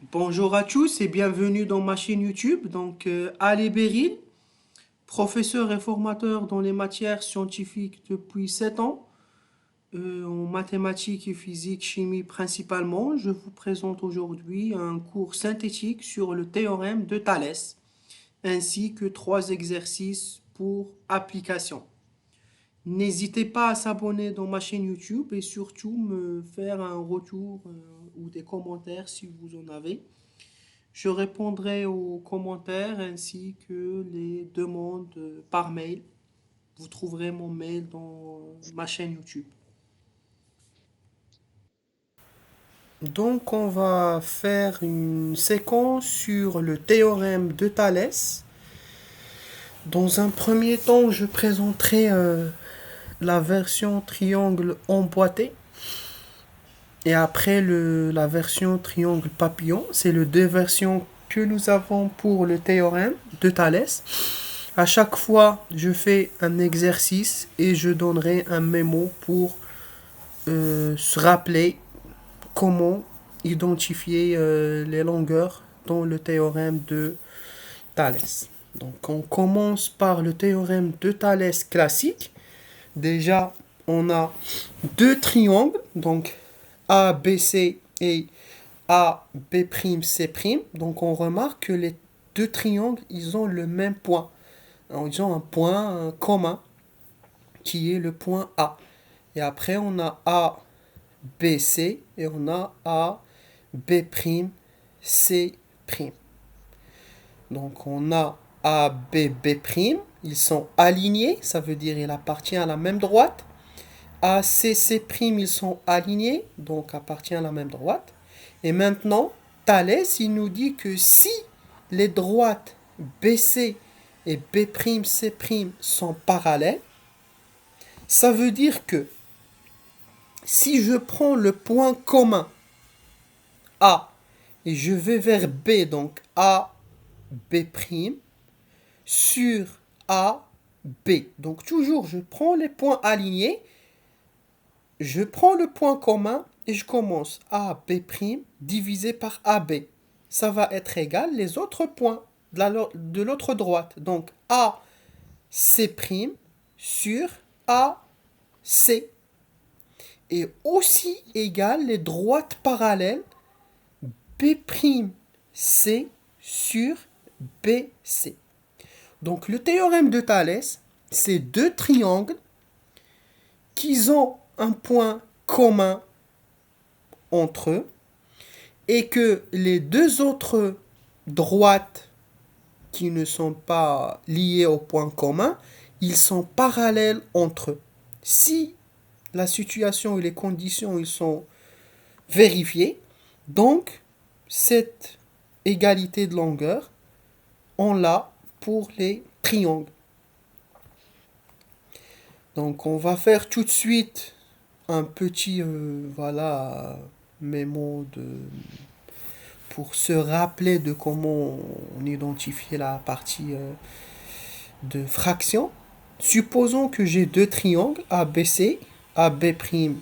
Bonjour à tous et bienvenue dans ma chaîne YouTube. Ali Beril, professeur et formateur dans les matières scientifiques depuis 7 ans, en mathématiques et physique, chimie principalement. Je vous présente aujourd'hui un cours synthétique sur le théorème de Thalès, ainsi que 3 exercices pour application. N'hésitez pas à s'abonner dans ma chaîne YouTube et surtout me faire un retour ou des commentaires si vous en avez. Je répondrai aux commentaires ainsi que les demandes par mail. Vous trouverez mon mail dans ma chaîne YouTube. Donc, on va faire une séquence sur le théorème de Thalès. Dans un premier temps, je présenterai la version triangle emboîté et après la version triangle papillon. C'est les deux versions que nous avons pour le théorème de Thalès. À chaque fois, je fais un exercice et je donnerai un mémo pour se rappeler comment identifier les longueurs dans le théorème de Thalès. Donc, on commence par le théorème de Thalès classique. Déjà, on a deux triangles, donc ABC et AB'C'. Donc, on remarque que les deux triangles, ils ont le même point. Alors, ils ont un point commun qui est le point A. Et après, on a A, B, C et on a A, B', C'. Donc, on a A, B, B'. Ils sont alignés, ça veut dire qu'il appartient à la même droite. A, C, C', ils sont alignés, donc appartient à la même droite. Et maintenant, Thalès, il nous dit que si les droites BC et B'C' sont parallèles, ça veut dire que si je prends le point commun A et je vais vers B, donc A, B', sur A, B. Donc toujours, je prends les points alignés, je prends le point commun et je commence A, B' divisé par AB. Ça va être égal les autres points de l'autre droite. Donc A, C' sur A, C. Et aussi égal les droites parallèles B'C sur BC. Donc le théorème de Thalès, c'est deux triangles qui ont un point commun entre eux et que les deux autres droites qui ne sont pas liées au point commun, ils sont parallèles entre eux. Si la situation et les conditions ils sont vérifiées, donc cette égalité de longueur, on l'a pour les triangles. Donc on va faire tout de suite un petit mémo pour se rappeler de comment on identifie la partie de fraction. Supposons que j'ai deux triangles ABC, ABC',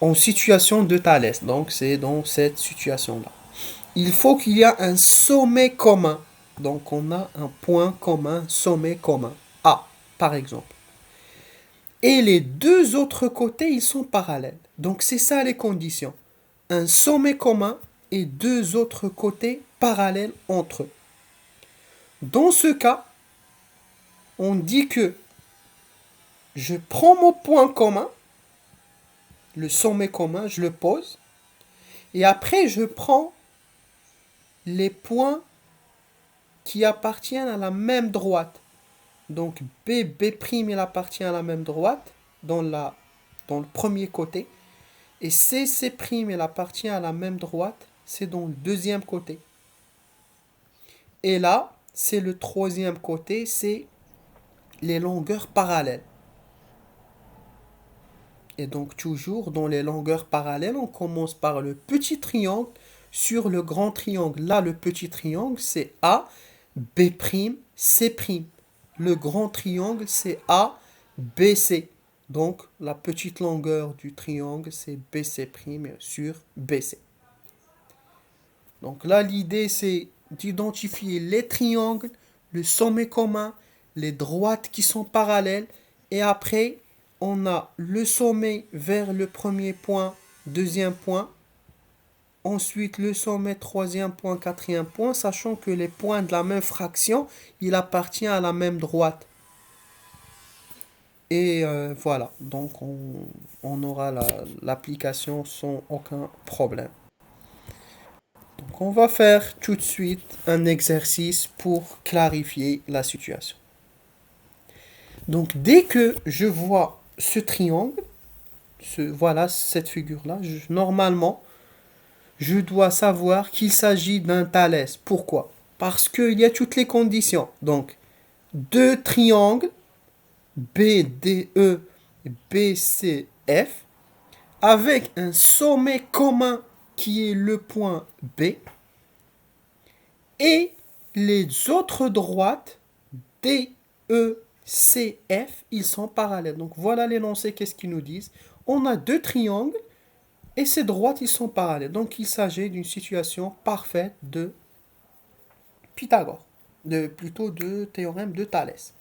en situation de Thalès. Donc c'est dans cette situation-là. Il faut qu'il y ait un sommet commun. Donc on a un point commun, sommet commun. A, par exemple. Et les deux autres côtés, ils sont parallèles. Donc c'est ça les conditions. Un sommet commun et deux autres côtés parallèles entre eux. Dans ce cas, on dit que je prends mon point commun, le sommet commun, je le pose, et après je prends les points qui appartiennent à la même droite. Donc B', il appartient à la même droite dans le premier côté. Et C', il appartient à la même droite, c'est dans le deuxième côté. Et là, c'est le troisième côté, c'est les longueurs parallèles. Et donc toujours dans les longueurs parallèles, on commence par le petit triangle sur le grand triangle. Là, le petit triangle, c'est A, B', C'. Le grand triangle, c'est A, B, C. Donc, la petite longueur du triangle, c'est BC' sur BC. Donc là, l'idée, c'est d'identifier les triangles, le sommet commun, les droites qui sont parallèles. Et après, on a le sommet vers le premier point, deuxième point. Ensuite, le sommet, troisième point, quatrième point, sachant que les points de la même fraction, il appartient à la même droite. Et voilà, donc on aura l'application sans aucun problème. Donc on va faire tout de suite un exercice pour clarifier la situation. Donc dès que je vois ce triangle, voilà cette figure-là, normalement, je dois savoir qu'il s'agit d'un Thalès. Pourquoi? Parce qu'il y a toutes les conditions. Donc, deux triangles, BDE et BCF, avec un sommet commun qui est le point B, et les autres droites, DECF, ils sont parallèles. Donc voilà l'énoncé, qu'est-ce qu'ils nous disent? On a deux triangles, et ces droites, ils sont parallèles. Donc il s'agit d'une situation parfaite de Pythagore, plutôt de théorème de Thalès.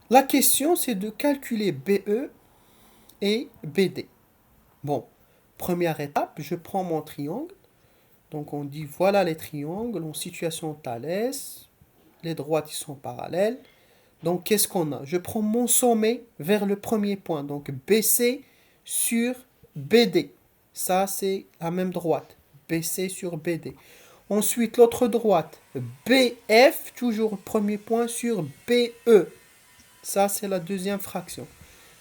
La question, c'est de calculer BE et BD. Bon, première étape, je prends mon triangle. Donc on dit voilà les triangles en situation Thalès. Les droites ils sont parallèles. Donc qu'est-ce qu'on a? Je prends mon sommet vers le premier point. Donc BC sur BD. Ça c'est la même droite. BC sur BD. Ensuite l'autre droite. BF, toujours le premier point sur BE. Ça c'est la deuxième fraction.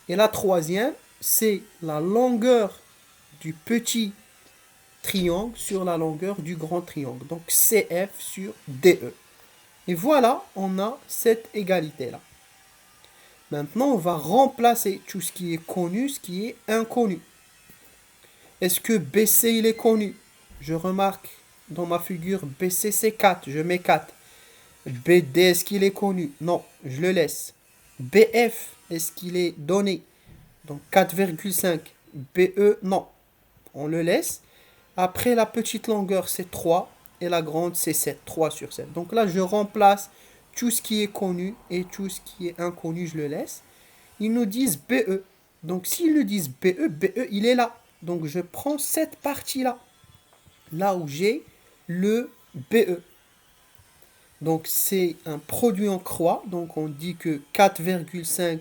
Et la troisième, c'est la longueur du petit triangle sur la longueur du grand triangle. Donc CF sur DE. Et voilà, on a cette égalité-là. Maintenant, on va remplacer tout ce qui est connu, ce qui est inconnu. Est-ce que BC, il est connu? Je remarque dans ma figure, BC, c'est 4. Je mets 4. BD, est-ce qu'il est connu? Non, je le laisse. BF, est-ce qu'il est donné? Donc 4,5. BE, non. On le laisse. Après, la petite longueur, c'est 3. Et la grande, c'est 7. 3 sur 7. Donc là, je remplace tout ce qui est connu et tout ce qui est inconnu, je le laisse. Ils nous disent BE. Donc s'ils nous disent BE, BE, il est là. Donc je prends cette partie-là. Là où j'ai le BE. Donc c'est un produit en croix. Donc on dit que 4,5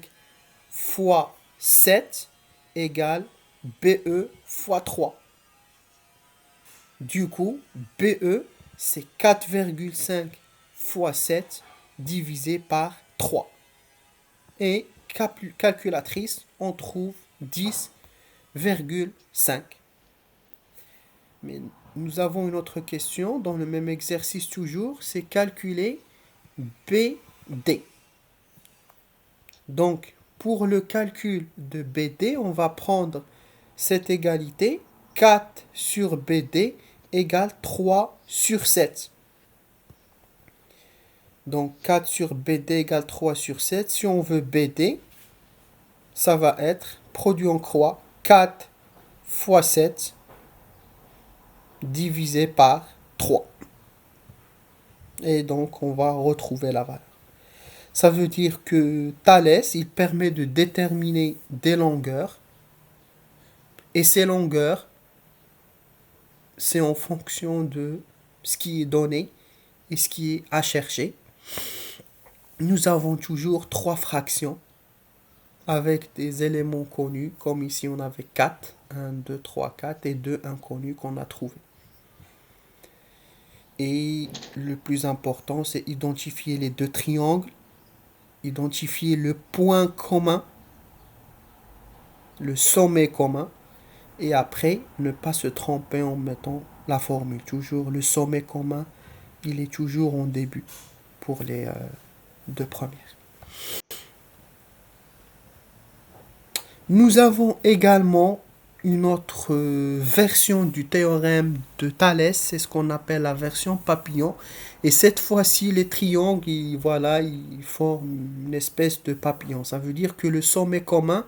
fois 7 égale BE fois 3. Du coup, BE, c'est 4,5 fois 7 divisé par 3. Et calculatrice, on trouve 10,5. Mais nous avons une autre question dans le même exercice toujours, c'est calculer BD. Donc, pour le calcul de BD, on va prendre cette égalité, 4 sur BD égale 3 sur 7. Donc 4 sur BD égale 3 sur 7. Si on veut BD, ça va être produit en croix 4 fois 7 divisé par 3. Et donc on va retrouver la valeur. Ça veut dire que Thalès, il permet de déterminer des longueurs. Et ces longueurs, c'est en fonction de ce qui est donné et ce qui est à chercher. Nous avons toujours 3 fractions avec des éléments connus, comme ici on avait 4, 1, 2, 3, 4 et 2 inconnus qu'on a trouvés. Et le plus important, c'est identifier les deux triangles, identifier le point commun, le sommet commun, et après, ne pas se tromper en mettant la formule. Toujours le sommet commun, il est toujours en début pour les deux premières. Nous avons également une autre version du théorème de Thalès, c'est ce qu'on appelle la version papillon. Et cette fois-ci, les triangles, ils forment une espèce de papillon. Ça veut dire que le sommet commun,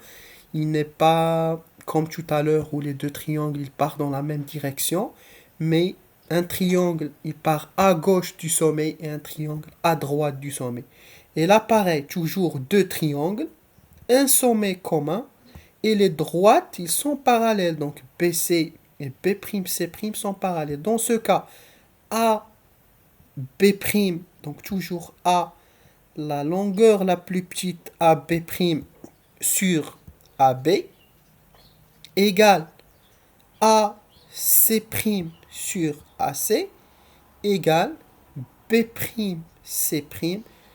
il n'est pas comme tout à l'heure où les deux triangles ils partent dans la même direction, mais un triangle, il part à gauche du sommet et un triangle à droite du sommet. Et là, pareil, toujours deux triangles, un sommet commun, et les droites, ils sont parallèles. Donc, BC et B'C' sont parallèles. Dans ce cas, A, B', donc toujours A, la longueur la plus petite AB' sur AB, égale AC' sur AC, égale B'C'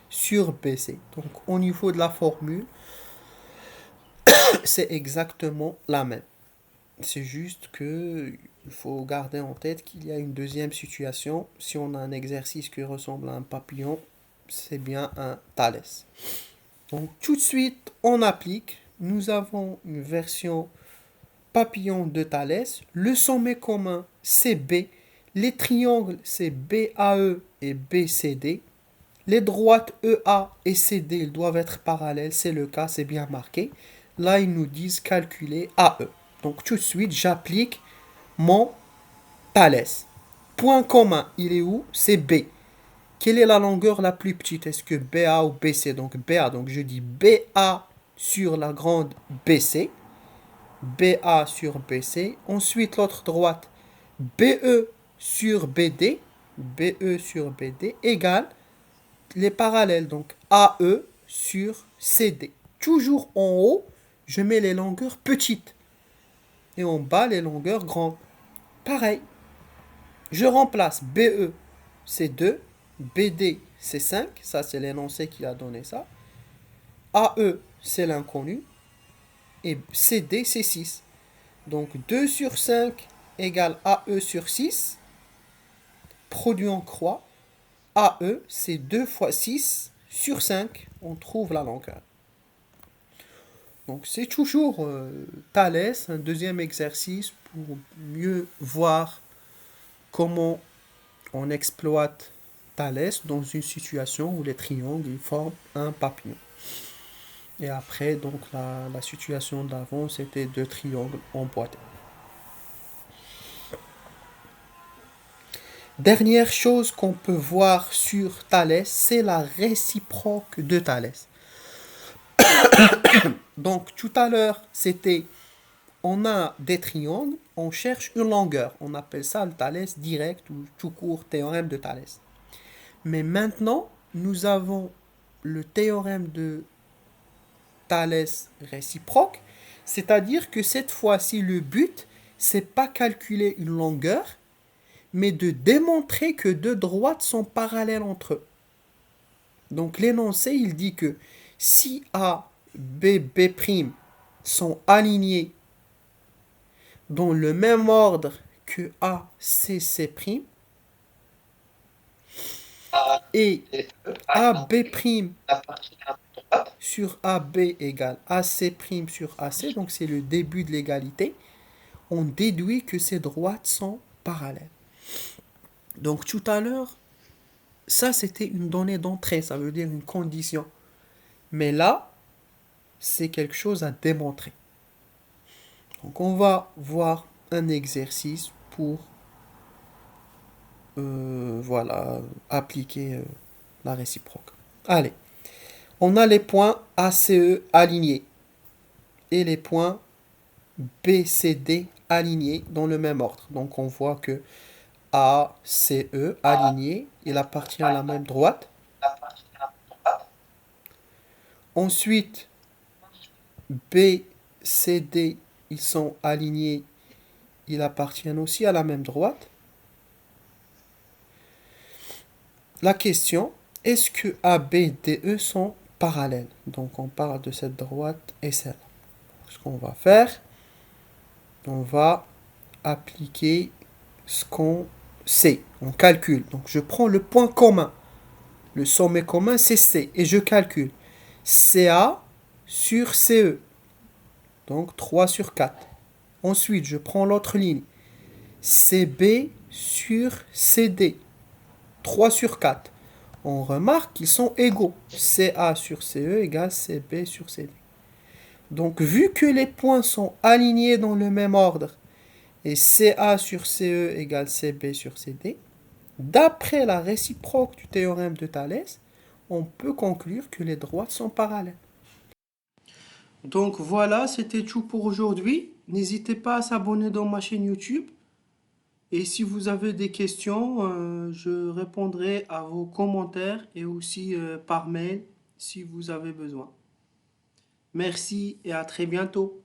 sur BC. Donc, au niveau de la formule, c'est exactement la même. C'est juste que il faut garder en tête qu'il y a une deuxième situation. Si on a un exercice qui ressemble à un papillon, c'est bien un Thalès. Donc tout de suite, on applique. Nous avons une version papillon de Thalès. Le sommet commun, c'est B. Les triangles, c'est BAE et BCD. Les droites EA et CD, ils doivent être parallèles. C'est le cas, c'est bien marqué. Là, ils nous disent calculer AE. Donc tout de suite, j'applique mon Thalès. Point commun, il est où? C'est B. Quelle est la longueur la plus petite? Est-ce que BA ou BC? Donc BA, donc je dis BA sur la grande BC. BA sur BC. Ensuite, l'autre droite, BE sur BD. BE sur BD égale les parallèles. Donc AE sur CD. Toujours en haut, je mets les longueurs petites. Et en bas, les longueurs grandes. Pareil. Je remplace BE, c'est 2. BD, c'est 5. Ça, c'est l'énoncé qui a donné ça. AE, c'est l'inconnu. Et CD, c'est 6. Donc 2 sur 5 égale AE sur 6. Produit en croix. AE, c'est 2 fois 6 sur 5. On trouve la longueur. Donc c'est toujours Thalès, un deuxième exercice pour mieux voir comment on exploite Thalès dans une situation où les triangles forment un papillon. Et après, donc la situation d'avant, c'était deux triangles emboîtés. Dernière chose qu'on peut voir sur Thalès, c'est la réciproque de Thalès. Donc tout à l'heure, c'était, on a des triangles, on cherche une longueur. On appelle ça le Thalès direct ou tout court théorème de Thalès. Mais maintenant, nous avons le théorème de Thalès réciproque, c'est-à-dire que cette fois-ci, le but, c'est pas calculer une longueur, mais de démontrer que deux droites sont parallèles entre eux. Donc l'énoncé, il dit que si A, B, B' sont alignés dans le même ordre que A, C, C', et A, B' sur AB égale AC' sur AC, donc c'est le début de l'égalité, on déduit que ces droites sont parallèles. Donc tout à l'heure, ça c'était une donnée d'entrée, ça veut dire une condition. Mais là, c'est quelque chose à démontrer. Donc on va voir un exercice pour voilà, appliquer la réciproque. Allez, on a les points ACE alignés et les points BCD alignés dans le même ordre. Donc on voit que ACE aligné, il appartient à la même droite. Ensuite, BCD, ils sont alignés, ils appartiennent aussi à la même droite. La question, est-ce que AB et DE sont parallèles? Donc on parle de cette droite et celle. Ce qu'on va faire, on va appliquer ce qu'on sait. On calcule. Donc je prends le point commun. Le sommet commun, c'est C. Et je calcule. CA sur CE. Donc 3 sur 4. Ensuite, je prends l'autre ligne. CB sur CD. 3 sur 4. On remarque qu'ils sont égaux. CA sur CE égale CB sur CD. Donc, vu que les points sont alignés dans le même ordre et CA sur CE égale CB sur CD, d'après la réciproque du théorème de Thalès, on peut conclure que les droites sont parallèles. Donc voilà, c'était tout pour aujourd'hui. N'hésitez pas à s'abonner dans ma chaîne YouTube. Et si vous avez des questions, je répondrai à vos commentaires et aussi par mail si vous avez besoin. Merci et à très bientôt.